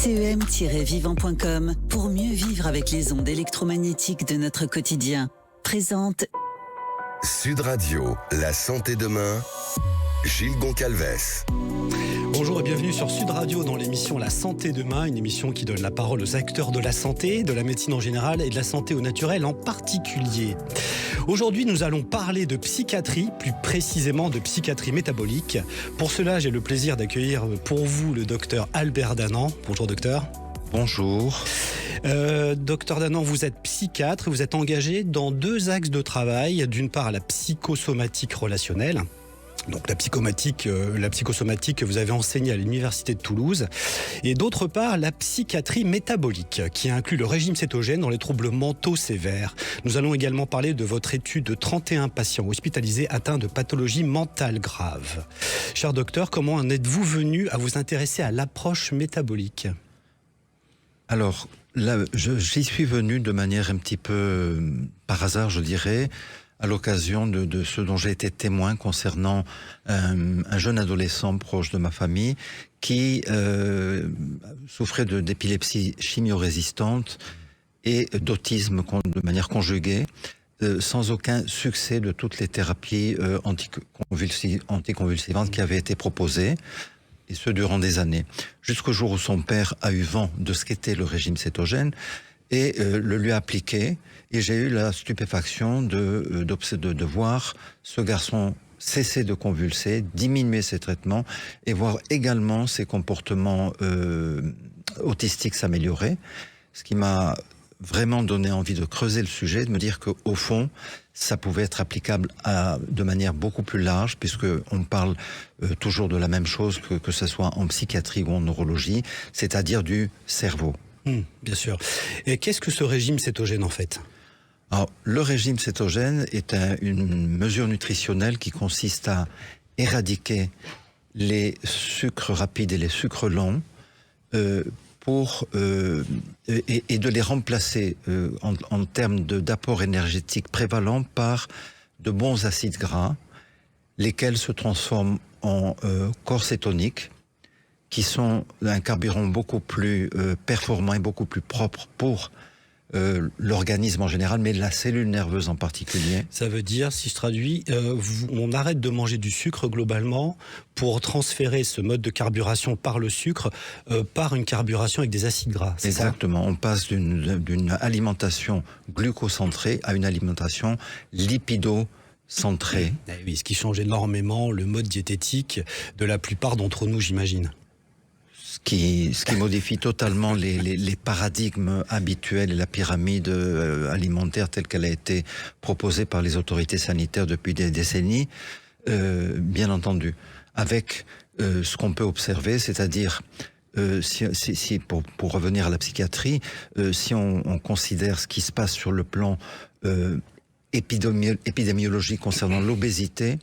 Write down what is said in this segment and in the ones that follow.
CEM-vivant.com pour mieux vivre avec les ondes électromagnétiques de notre quotidien. Présente Sud Radio, la santé demain, Gilles Goncalves. Bonjour et bienvenue sur Sud Radio dans l'émission La Santé Demain, une émission qui donne la parole aux acteurs de la santé, de la médecine en général et de la santé au naturel en particulier. Aujourd'hui, nous allons parler de psychiatrie, plus précisément de psychiatrie métabolique. Pour cela, j'ai le plaisir d'accueillir pour vous le docteur Albert Danan. Bonjour docteur. Bonjour. Docteur Danan, vous êtes psychiatre et vous êtes engagé dans deux axes de travail. D'une part, la psychosomatique relationnelle. Donc la psychosomatique que vous avez enseignée à l'Université de Toulouse, et d'autre part la psychiatrie métabolique qui inclut le régime cétogène dans les troubles mentaux sévères. Nous allons également parler de votre étude de 31 patients hospitalisés atteints de pathologies mentales graves. Cher docteur, comment en êtes-vous venu à vous intéresser à l'approche métabolique ? Alors là, j'y suis venu de manière un petit peu par hasard, je dirais, à l'occasion de ce dont j'ai été témoin concernant un jeune adolescent proche de ma famille qui souffrait d'épilepsie chimio-résistante et d'autisme de manière conjuguée, sans aucun succès de toutes les thérapies anticonvulsivantes qui avaient été proposées, et ce durant des années, jusqu'au jour où son père a eu vent de ce qu'était le régime cétogène et le lui a appliqué. Et j'ai eu la stupéfaction de voir ce garçon cesser de convulser, diminuer ses traitements et voir également ses comportements autistiques s'améliorer. Ce qui m'a vraiment donné envie de creuser le sujet, de me dire qu'au fond, ça pouvait être applicable de manière beaucoup plus large, puisque on parle toujours de la même chose, que ce soit en psychiatrie ou en neurologie, c'est-à-dire du cerveau. Bien sûr. Et qu'est-ce que ce régime cétogène en fait ? Alors, le régime cétogène est une mesure nutritionnelle qui consiste à éradiquer les sucres rapides et les sucres lents et de les remplacer en termes d'apport énergétique prévalent par de bons acides gras, lesquels se transforment en corps cétoniques, qui sont un carburant beaucoup plus performant et beaucoup plus propre pour l'organisme en général, mais la cellule nerveuse en particulier. Ça veut dire, si je traduis, on arrête de manger du sucre globalement pour transférer ce mode de carburation par le sucre par une carburation avec des acides gras. Exactement. On passe d'une alimentation glucocentrée à une alimentation lipido-centrée. Oui, ce qui change énormément le mode diététique de la plupart d'entre nous, j'imagine. Ce qui modifie totalement les paradigmes habituels et la pyramide alimentaire telle qu'elle a été proposée par les autorités sanitaires depuis des décennies, bien entendu. Avec ce qu'on peut observer, c'est-à-dire, pour revenir à la psychiatrie, si on considère ce qui se passe sur le plan épidémiologique concernant l'obésité,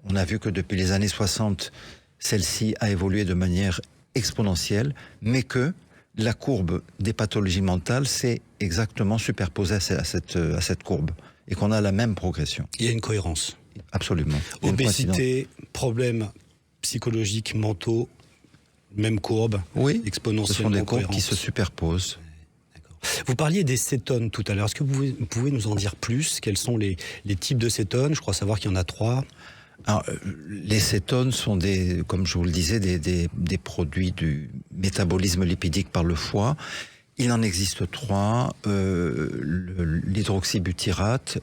on a vu que depuis les années 60, celle-ci a évolué de manière exponentielle, mais que la courbe des pathologies mentales s'est exactement superposée à cette courbe, et qu'on a la même progression. Il y a une cohérence. Absolument. Obésité, problèmes psychologiques, mentaux, même courbe, oui, exponentiellement. Ce sont des courbes qui se superposent. Vous parliez des cétones tout à l'heure. Est-ce que vous pouvez nous en dire plus ? Quels sont les types de cétones ? Je crois savoir qu'il y en a 3. Alors, les cétones sont comme je vous le disais, des produits du métabolisme lipidique par le foie. Il en existe 3, l'hydroxybutyrate,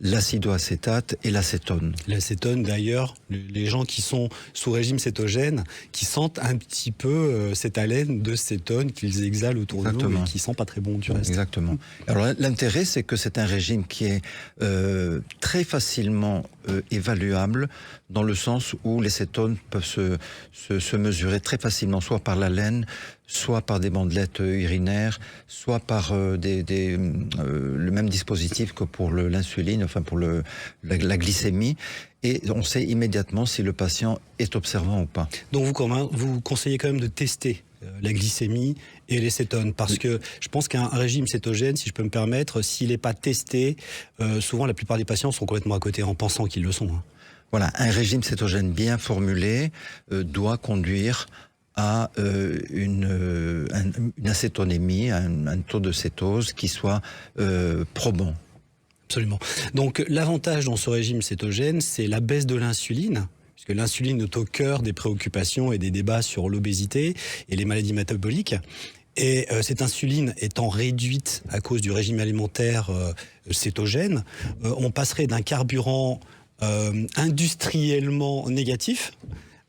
l'acidoacétate et l'acétone. L'acétone, d'ailleurs, les gens qui sont sous régime cétogène, qui sentent un petit peu cette haleine de cétone qu'ils exhalent autour de nous et qui sent pas très bon du reste. Exactement. Alors l'intérêt, c'est que c'est un régime qui est très facilement évaluable, dans le sens où les cétones peuvent se mesurer très facilement, soit par l'haleine, soit par des bandelettes urinaires, soit par le même dispositif que pour l'insuline, enfin pour la glycémie, et on sait immédiatement si le patient est observant ou pas. Donc vous conseillez quand même de tester la glycémie et les cétones, parce que je pense qu'un régime cétogène, si je peux me permettre, s'il n'est pas testé, souvent la plupart des patients sont complètement à côté en pensant qu'ils le sont. Voilà, un régime cétogène bien formulé doit conduire à une acétonémie, un taux de cétose qui soit probant. Absolument. Donc l'avantage dans ce régime cétogène, c'est la baisse de l'insuline, puisque l'insuline est au cœur des préoccupations et des débats sur l'obésité et les maladies métaboliques. Et cette insuline étant réduite à cause du régime alimentaire cétogène, on passerait d'un carburant industriellement négatif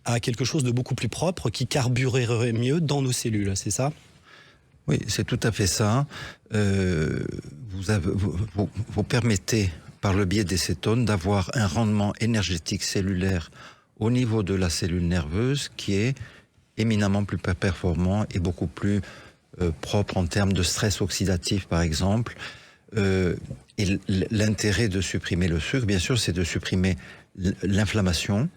à quelque chose de beaucoup plus propre qui carburerait mieux dans nos cellules, c'est ça ? Oui, c'est tout à fait ça. Vous permettez, par le biais des cétones, d'avoir un rendement énergétique cellulaire au niveau de la cellule nerveuse qui est éminemment plus performant et beaucoup plus propre en termes de stress oxydatif, par exemple. Et l'intérêt de supprimer le sucre, bien sûr, c'est de supprimer l'inflammation,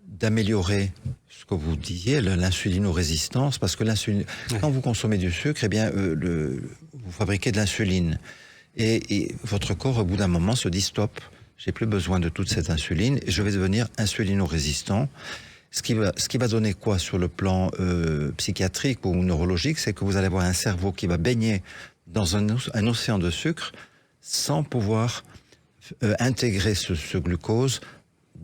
d'améliorer ce que vous disiez, l'insulinorésistance, parce que l'insuline, quand vous consommez du sucre, eh bien, vous fabriquez de l'insuline. Et votre corps, au bout d'un moment, se dit stop, j'ai plus besoin de toute cette insuline et je vais devenir insulinorésistant. Ce qui va donner quoi sur le plan psychiatrique ou neurologique, c'est que vous allez avoir un cerveau qui va baigner dans un océan de sucre sans pouvoir intégrer ce glucose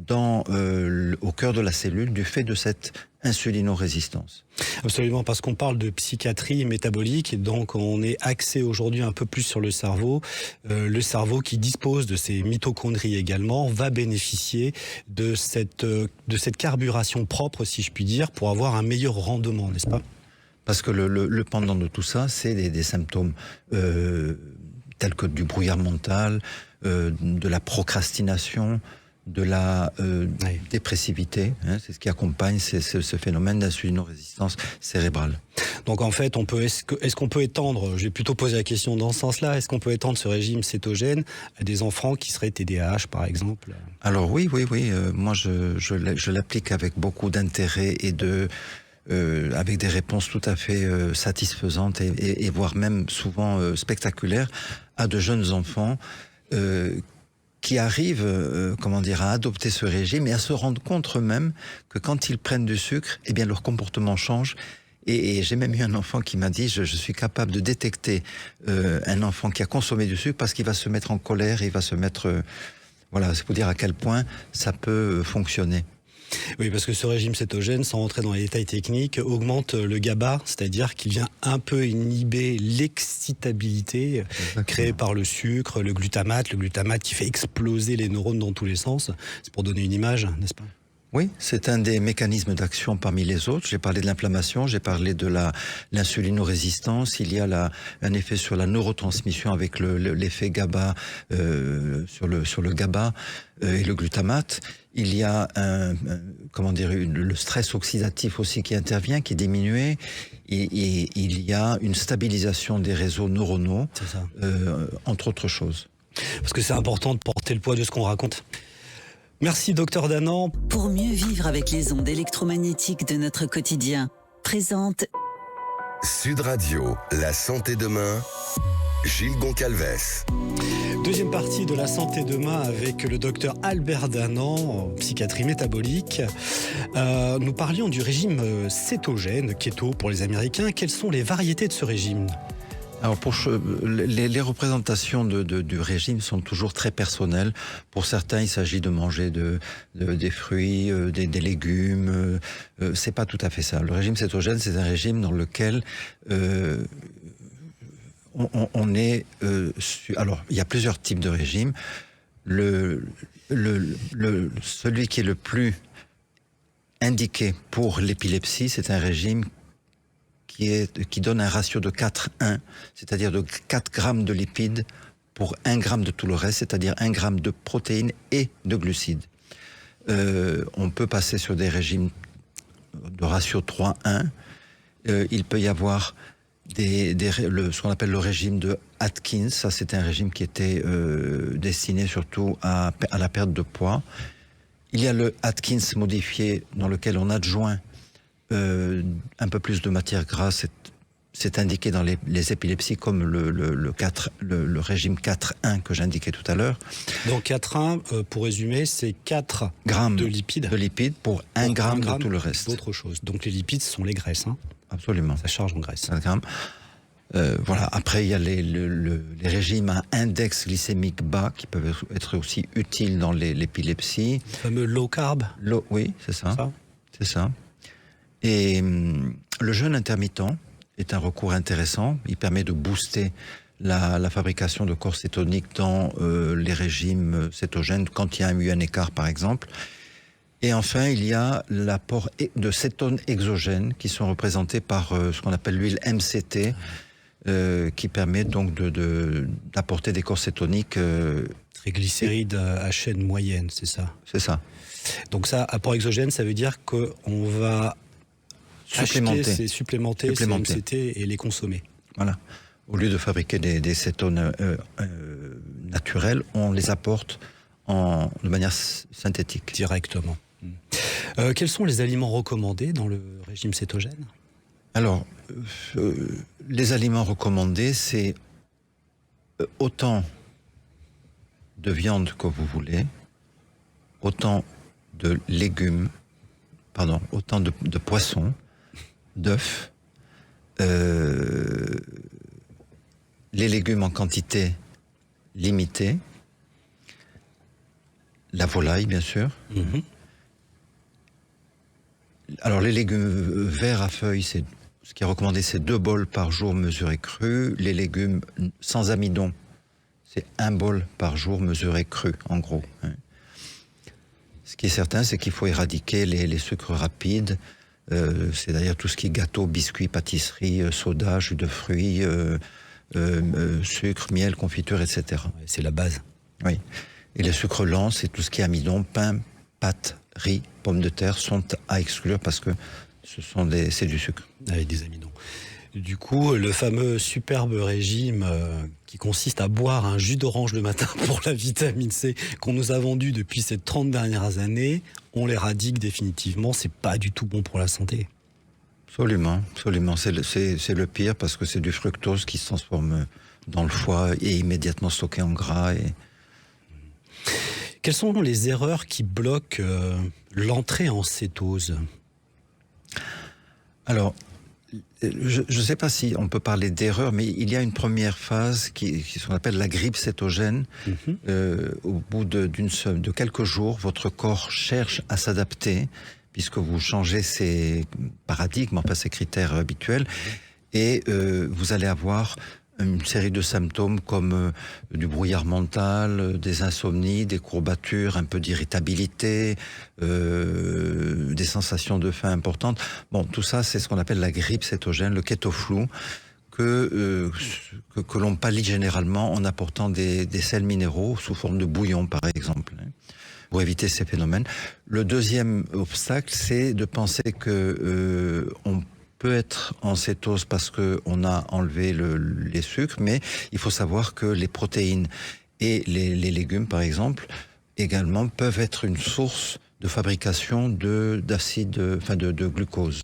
au cœur de la cellule du fait de cette insulinorésistance. Absolument, parce qu'on parle de psychiatrie métabolique, et donc on est axé aujourd'hui un peu plus sur le cerveau. Le cerveau qui dispose de ses mitochondries également va bénéficier de cette carburation propre, si je puis dire, pour avoir un meilleur rendement, n'est-ce pas ? Parce que le pendant de tout ça, c'est des symptômes tels que du brouillard mental, de la procrastination, de la dépressivité, hein, c'est ce qui accompagne ce phénomène d'insulinorésistance cérébrale. Donc en fait, est-ce qu'on peut étendre, je vais plutôt poser la question dans ce sens-là, est-ce qu'on peut étendre ce régime cétogène à des enfants qui seraient TDAH par exemple ? Alors oui, moi je l'applique avec beaucoup d'intérêt et avec des réponses tout à fait satisfaisantes et voire même souvent spectaculaires à de jeunes enfants qui arrivent, à adopter ce régime et à se rendre compte eux-mêmes que quand ils prennent du sucre, eh bien leur comportement change. Et j'ai même eu un enfant qui m'a dit, je suis capable de détecter un enfant qui a consommé du sucre parce qu'il va se mettre en colère, il va se mettre... c'est pour dire à quel point ça peut fonctionner. Oui, parce que ce régime cétogène, sans rentrer dans les détails techniques, augmente le GABA, c'est-à-dire qu'il vient un peu inhiber l'excitabilité créée par le sucre, le glutamate qui fait exploser les neurones dans tous les sens. C'est pour donner une image, n'est-ce pas ? Oui, c'est un des mécanismes d'action parmi les autres. J'ai parlé de l'inflammation, j'ai parlé de l'insulinorésistance. Il y a un effet sur la neurotransmission avec l'effet GABA sur le GABA et le glutamate. Il y a le stress oxydatif aussi qui intervient, qui est diminué. Et il y a une stabilisation des réseaux neuronaux, entre autres choses. Parce que c'est important de porter le poids de ce qu'on raconte. Merci, docteur Danan. Pour mieux vivre avec les ondes électromagnétiques de notre quotidien, présente Sud Radio, la santé demain, Gilles Goncalves. Deuxième partie de la santé demain avec le docteur Albert Danan, psychiatrie métabolique. Nous parlions du régime cétogène, keto pour les Américains. Quelles sont les variétés de ce régime ? Alors les représentations du régime sont toujours très personnelles. Pour certains, il s'agit de manger des fruits, des légumes. C'est pas tout à fait ça. Le régime cétogène, c'est un régime dans lequel on est... alors, il y a plusieurs types de régimes. Celui qui est le plus indiqué pour l'épilepsie, c'est un régime qui donne un ratio de 4-1, c'est-à-dire de 4 grammes de lipides pour 1 gramme de tout le reste, c'est-à-dire 1 gramme de protéines et de glucides. On peut passer sur des régimes de ratio 3-1. Il peut y avoir ce qu'on appelle le régime de Atkins. Ça, c'était un régime qui était destiné surtout à la perte de poids. Il y a le Atkins modifié dans lequel on adjoint un peu plus de matière grasse c'est indiqué dans les épilepsies comme le régime 4-1 que j'indiquais tout à l'heure. Donc 4,1, pour résumer, c'est 4 Grammes de lipides. De lipides pour 1 gramme de tout le reste. D'autre chose. Donc les lipides sont les graisses. Hein. Absolument. Ça charge en graisse. 5 grammes. Voilà. Après, il y a les régimes à index glycémique bas qui peuvent être aussi utiles dans l'épilepsie. Le fameux low carb. Oui, c'est ça. C'est ça. Et le jeûne intermittent est un recours intéressant. Il permet de booster la fabrication de corps cétoniques dans les régimes cétogènes quand il y a un écart, par exemple. Et enfin, il y a l'apport de cétones exogènes qui sont représentés par ce qu'on appelle l'huile MCT, qui permet donc d'apporter des corps cétoniques. Triglycérides à chaîne moyenne, c'est ça? C'est ça. Donc ça, apport exogène, ça veut dire qu'on va supplémenter ces MCT et les consommer. Voilà. Au lieu de fabriquer des cétones naturelles, on les apporte de manière synthétique. Directement. Quels sont les aliments recommandés dans le régime cétogène? Alors, les aliments recommandés, c'est autant de viande que vous voulez, autant de légumes, autant de poissons, d'œufs, les légumes en quantité limitée, la volaille, bien sûr. Mmh. Alors, les légumes verts à feuilles, ce qui est recommandé, c'est 2 bols par jour mesurés crus. Les légumes sans amidon, c'est 1 bol par jour mesuré cru, en gros. Ce qui est certain, c'est qu'il faut éradiquer les sucres rapides. C'est d'ailleurs tout ce qui est gâteau, biscuits, pâtisserie, soda, jus de fruits, sucre, miel, confiture, etc. C'est la base. Oui. Et les sucres lents, c'est tout ce qui est amidon, pain, pâtes, riz, pommes de terre, sont à exclure parce que c'est du sucre. Avec des amidons. Du coup, le fameux superbe régime qui consiste à boire un jus d'orange le matin pour la vitamine C qu'on nous a vendu depuis ces 30 dernières années, on l'éradique définitivement. C'est pas du tout bon pour la santé. Absolument, absolument. C'est le pire parce que c'est du fructose qui se transforme dans le foie et immédiatement stocké en gras. Quelles sont les erreurs qui bloquent l'entrée en cétose? Alors, je ne sais pas si on peut parler d'erreur, mais il y a une première phase qui ce qu'on appelle la grippe cétogène. Au bout de quelques jours, votre corps cherche à s'adapter puisque vous changez ses paradigmes, enfin ses critères habituels, et vous allez avoir une série de symptômes comme du brouillard mental, des insomnies, des courbatures, un peu d'irritabilité, des sensations de faim importantes. Bon, tout ça, c'est ce qu'on appelle la grippe cétogène, le kétoflou, que l'on pallie généralement en apportant des sels minéraux sous forme de bouillon, par exemple, pour éviter ces phénomènes. Le deuxième obstacle, c'est de penser que on peut être en cétose parce qu'on a enlevé les sucres, mais il faut savoir que les protéines et les légumes, par exemple, également peuvent être une source de fabrication de glucose,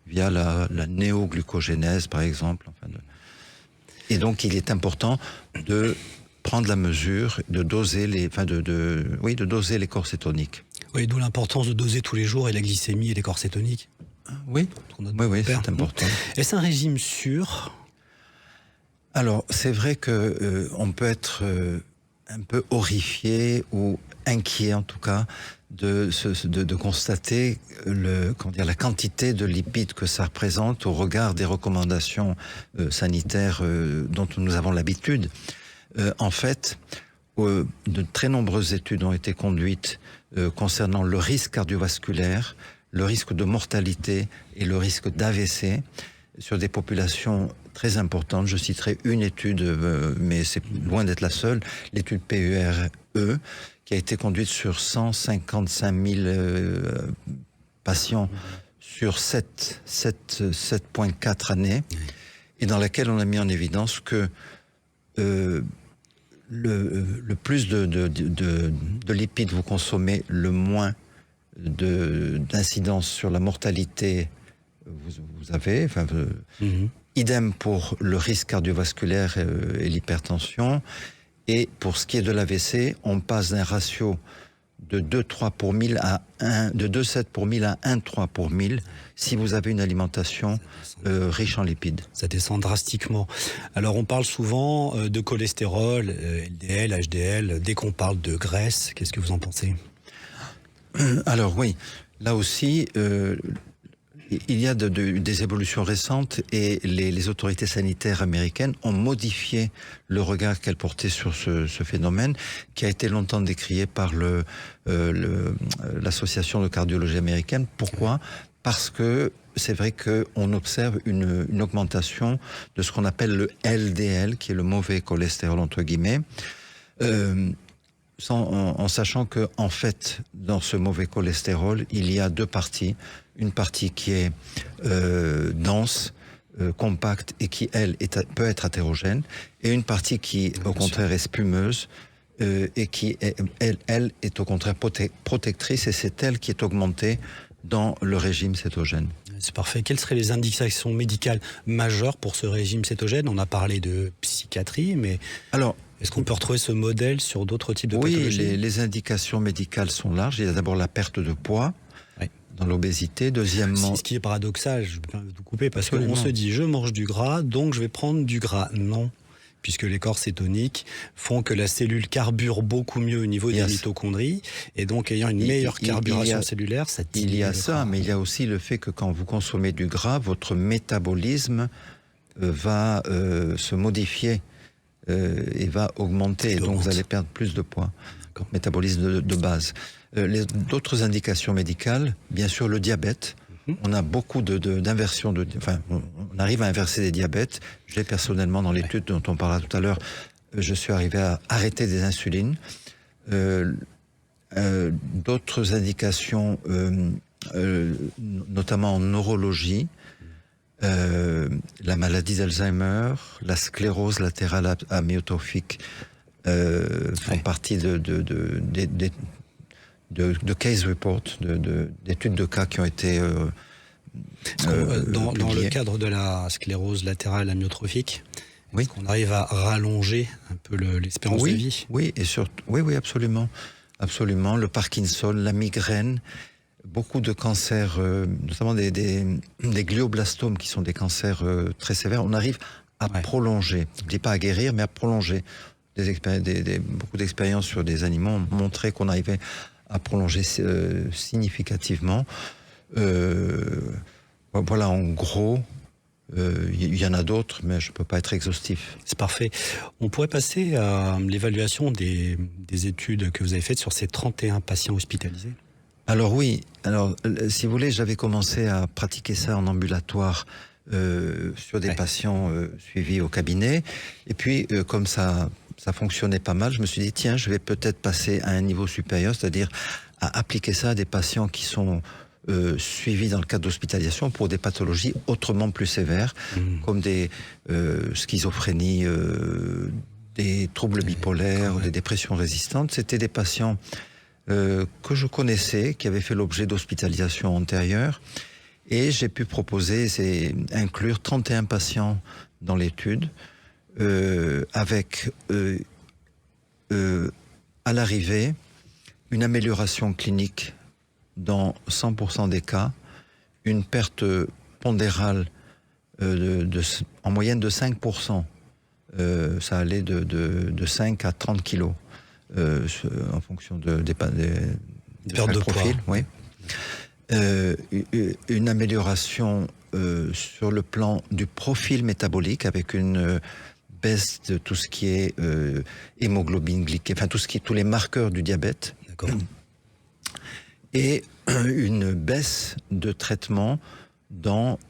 via la néoglucogénèse, par exemple. Et donc, il est important de prendre la mesure, de doser de doser les corps cétoniques. Oui, d'où l'importance de doser tous les jours et la glycémie et les corps cétoniques. Oui, c'est important. Est-ce un régime sûr? Alors, c'est vrai que on peut être un peu horrifié ou inquiet, en tout cas, de constater la quantité de lipides que ça représente au regard des recommandations sanitaires dont nous avons l'habitude. En fait, de très nombreuses études ont été conduites concernant le risque cardiovasculaire, le risque de mortalité et le risque d'AVC sur des populations très importantes. Je citerai une étude, mais c'est loin d'être la seule, l'étude PURE, qui a été conduite sur 155 000 patients sur 7,4 années, et dans laquelle on a mis en évidence que le plus de lipides vous consommez, le moins d'incidence sur la mortalité vous avez. Idem pour le risque cardiovasculaire et l'hypertension. Et pour ce qui est de l'AVC, on passe d'un ratio de 2,3 pour 1000 à 1, de 2,7 pour 1000 à 1,3 pour 1000 si vous avez une alimentation riche en lipides. Ça descend drastiquement. Alors on parle souvent de cholestérol, LDL, HDL, dès qu'on parle de graisse, qu'est-ce que vous en pensez ? Alors oui, là aussi, il y a des évolutions récentes et les autorités sanitaires américaines ont modifié le regard qu'elles portaient sur ce phénomène qui a été longtemps décrié par l'association de cardiologie américaine. Pourquoi ? Parce que c'est vrai qu'on observe une augmentation de ce qu'on appelle le LDL, qui est le mauvais cholestérol entre guillemets, en sachant que en fait, dans ce mauvais cholestérol, il y a deux parties. Une partie qui est dense, compacte et qui, elle, peut être hétérogène, et une partie qui, au contraire, est spumeuse et qui, elle, est au contraire protectrice, et c'est elle qui est augmentée dans le régime cétogène. C'est parfait. Quelles seraient les indications médicales majeures pour ce régime cétogène ? On a parlé de psychiatrie, mais alors, est-ce qu'on peut retrouver ce modèle sur d'autres types de pathologies ? Oui, les indications médicales sont larges. Il y a d'abord la perte de poids. Oui. Dans l'obésité. Deuxièmement... Ce qui est paradoxal, je peux vous couper, parce qu'on se dit, je mange du gras, donc je vais prendre du gras. Non, puisque les corps cétoniques font que la cellule carbure beaucoup mieux au niveau des mitochondries, et donc ayant une meilleure carburation cellulaire, ça diminue. Il y a ça, mais il y a aussi le fait que quand vous consommez du gras, votre métabolisme va se modifier et va augmenter, donc vous allez perdre plus de poids. Métabolisme de base. D'autres indications médicales, bien sûr le diabète. On a beaucoup d'inversions, on arrive à inverser des diabètes. J'ai personnellement, dans l'étude dont on parlera tout à l'heure, je suis arrivé à arrêter des insulines. D'autres indications, notamment en neurologie, la maladie d'Alzheimer, la sclérose latérale amyotrophique font partie de case report, d'études de cas qui ont été dans le cadre de la sclérose latérale amyotrophique, est-ce qu'on arrive à rallonger un peu l'espérance de vie ? Oui, et surtout, oui, absolument. Absolument. Le Parkinson, la migraine, beaucoup de cancers, notamment des glioblastomes qui sont des cancers très sévères, on arrive à prolonger. Je ne dis pas à guérir, mais à prolonger. Beaucoup d'expériences sur des animaux ont montré qu'on arrivait à prolonger significativement. Voilà, en gros, il y en a d'autres, mais je ne peux pas être exhaustif. C'est parfait. On pourrait passer à l'évaluation des études que vous avez faites sur ces 31 patients hospitalisés. Alors oui, si vous voulez, j'avais commencé à pratiquer ça en ambulatoire sur des patients suivis au cabinet. Et puis, comme ça fonctionnait pas mal, je me suis dit, tiens, je vais peut-être passer à un niveau supérieur, c'est-à-dire à appliquer ça à des patients qui sont suivis dans le cadre d'hospitalisation pour des pathologies autrement plus sévères, comme des schizophrénies, des troubles bipolaires, des dépressions résistantes. C'était des patients que je connaissais, qui avaient fait l'objet d'hospitalisation antérieure, et j'ai pu proposer, c'est inclure 31 patients dans l'étude, avec à l'arrivée une amélioration clinique dans 100% des cas, une perte pondérale en moyenne de 5%. Ça allait de 5 à 30 kilos en fonction des pertes de profil. Poids. Oui. Une amélioration sur le plan du profil métabolique avec une baisse de tout ce qui est hémoglobine glycémique, enfin tous les marqueurs du diabète. D'accord. Et une baisse de traitement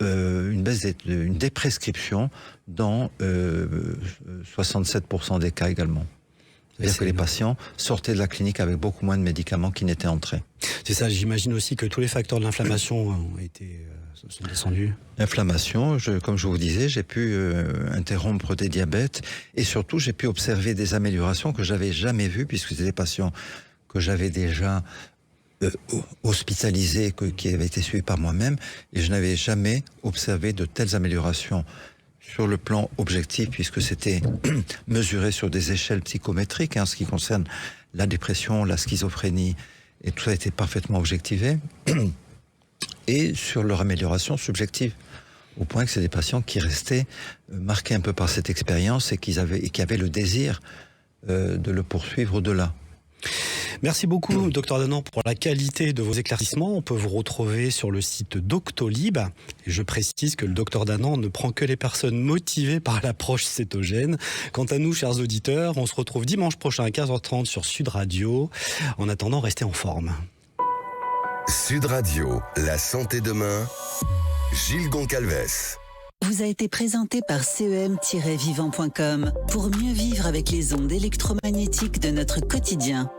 une déprescription dans 67% des cas également. C'est-à-dire que les patients sortaient de la clinique avec beaucoup moins de médicaments qui n'étaient entrés. C'est ça, j'imagine aussi que tous les facteurs de l'inflammation sont descendus. L'inflammation, comme je vous disais, j'ai pu interrompre des diabètes et surtout j'ai pu observer des améliorations que j'avais jamais vues puisque c'était des patients que j'avais déjà hospitalisés, qui avaient été suivis par moi-même, et je n'avais jamais observé de telles améliorations sur le plan objectif, puisque c'était mesuré sur des échelles psychométriques, en ce qui concerne la dépression, la schizophrénie, et tout ça a été parfaitement objectivé, et sur leur amélioration subjective, au point que c'est des patients qui restaient marqués un peu par cette expérience et qui avaient le désir de le poursuivre au-delà. Merci beaucoup, Dr Danan, pour la qualité de vos éclaircissements. On peut vous retrouver sur le site Doctolib. Et je précise que le Dr Danan ne prend que les personnes motivées par l'approche cétogène. Quant à nous, chers auditeurs, on se retrouve dimanche prochain à 15h30 sur Sud Radio. En attendant, restez en forme. Sud Radio, la santé demain, Gilles Goncalves. Vous a été présenté par CEM-vivant.com pour mieux vivre avec les ondes électromagnétiques de notre quotidien.